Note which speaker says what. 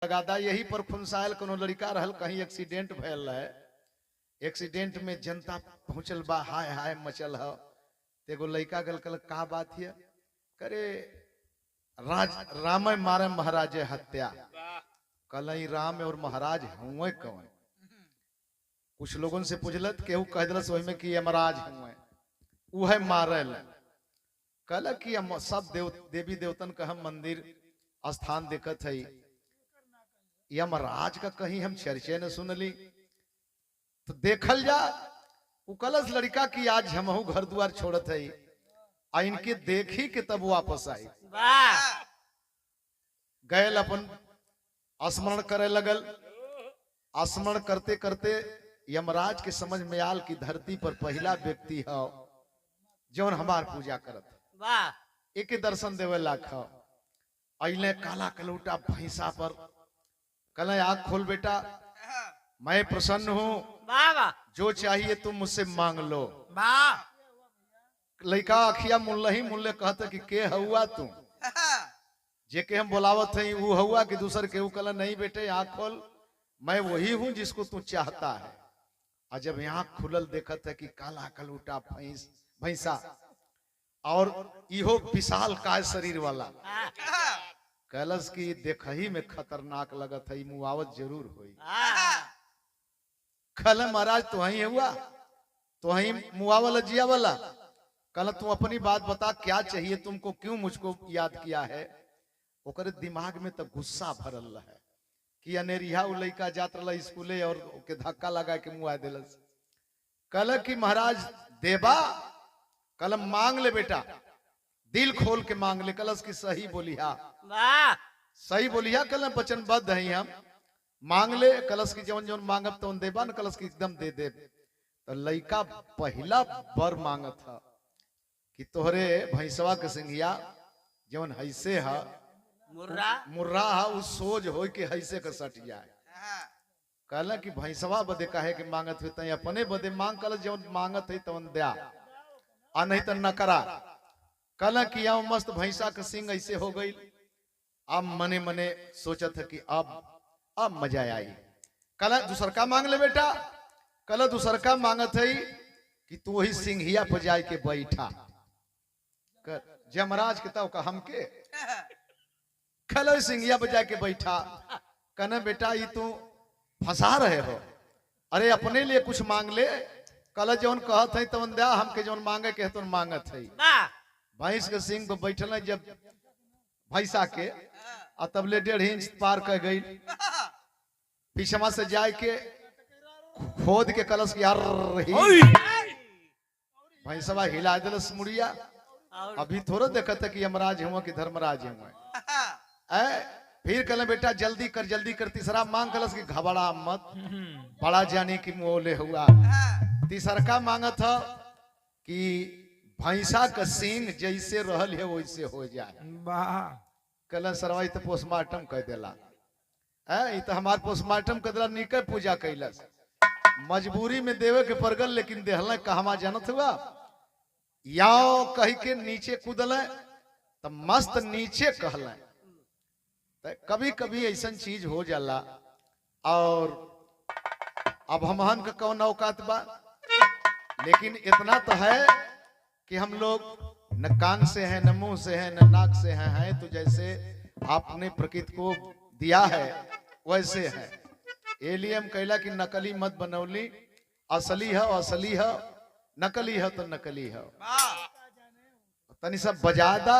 Speaker 1: लगा दा। यही पर खुनसायल कोनो लड़का रहल, कहीं एक्सीडेंट भयल रहे, एक्सीडेंट में जनता पहुंचल बा, हाय हाय मचल है। एगो लड़का गल कल का बात है, करे राम मारे महाराज हत्या, कल राम और महाराज हुए कौन? कुछ लोगों से पूछलत, केहू कह दिलस वही में कि यमराज हुए, वह मारल। कल कि सब देवी देवतन का हम मंदिर स्थान देखत है, यमराज का कहीं हम चर्चे न सुनली, तो देखल जा। वो कलस लड़का की आज हमहू घर द्वार छोड़त है, आ इनके देखी के तब वापस आई। गैल अपन स्मरण करे लगल। स्मरण करते करते यमराज के समझ में आल की धरती पर पहला व्यक्ति है जौन हमार पूजा करत, एक दर्शन देवे लाख। अले काला कलौटा भैंसा पर, कल आँख खोल बेटा, मैं प्रसन्न हूँ, जो चाहिए तुम मुझसे मांग लो। लड़का अखिया मुल्ला ही मुल्ले कहते कि के हुआ तू, जे के हम बोलावत है वो हुआ कि दूसर के? कल नहीं बेटे आँख खोल, मैं वही हूँ जिसको तू चाहता है। और जब यहाँ खुलल देखत है कि काला कलूटा भैंसा और इहो विशाल काय शरीर वाला, कलश की देखही में खतरनाक लगत है, मुआवत जरूर हुई। कल महाराज तो वही हुआ, तो वही मुआवला जिया वाला। कल तू अपनी बात बता, क्या चाहिए तुमको, क्यों मुझको याद किया है? ओकरे दिमाग में तो गुस्सा भरल है कि अनेरिया लड़का जात रहा स्कूले और के धक्का लगा के मुआ दिलस। कल की महाराज देबा, कल मांग ले बेटा, दिल खोल के मांग ले। कलश की सही बोलिया, सही बोलिया, कल वचनबद्ध है हम, मांग ले। कलश की जवन जवन मांगब तो देबा न, कलश की एकदम दे दे। तो लड़का पहला बर मांगत था कि तोहरे भैंसवा के सिंघिया जवन हैसे है मुर्रा है, उस सोज हो के हैसे के सट जाए। कहला कि भैंसवा बदे काहे के मांगत हुई, तई अपने बदे मांग। कल जवन मांगत है तवन दया, आ नहीं तो न करा। कहला कि यहाँ मस्त भैंसा के सिंह ऐसे हो गई। अब मने मने सोचत है कि अब मजा आई। कल दूसर का मांग ले बेटा। कल दूसर का मांगत है कि तू वही सिंघिया पर जाए के बैठा। जमराज के का हमके कल सिंघिया पर जाके बैठा। कहना बेटा ये तू फंसा रहे हो, अरे अपने लिए कुछ मांग ले। कल जौन कहत है तवन दया, हमके जौन मांगे के तुम मांगत है। भैंस के सिंह पर बैठल है जब भैंसा के, तब ले 1.5 इंच पार कर गई। पीछवा से जाए के खोद के कलश की भैंसवा हिला दिलस मुड़िया। अभी थोड़ा देखत है कि यमराज हुआ कि धर्मराज हुआ। फिर कहले बेटा जल्दी कर, तीसरा मांग। कलश की घबरा मत, बड़ा जाने की मोले हुआ। तीसरा का मांगा था कि भैंसा का सींग जैसे रहल है वैसे हो जाए। कल सरवाई तो पोस्टमार्टम कह दिला, तो हमार पोस्टमार्टम कर दिला, निके पूजा कैलस। मजबूरी में देवे के परगल, लेकिन देहल कहवा जानत हुआ, याओ कही के नीचे कूदल तो मस्त नीचे कहल। कभी कभी ऐसा चीज हो जाला। और अब हमहन का कौन औकात बा, लेकिन इतना तो है कि हम लोग न कान से हैं, न मुंह से हैं, न नाक से हैं। तो जैसे आपने प्रकृति को दिया है वैसे है। ये लिए हम कहला कि नकली मत बनौली, असली है असली है, नकली है तो नकली है। तनी सब बजा दा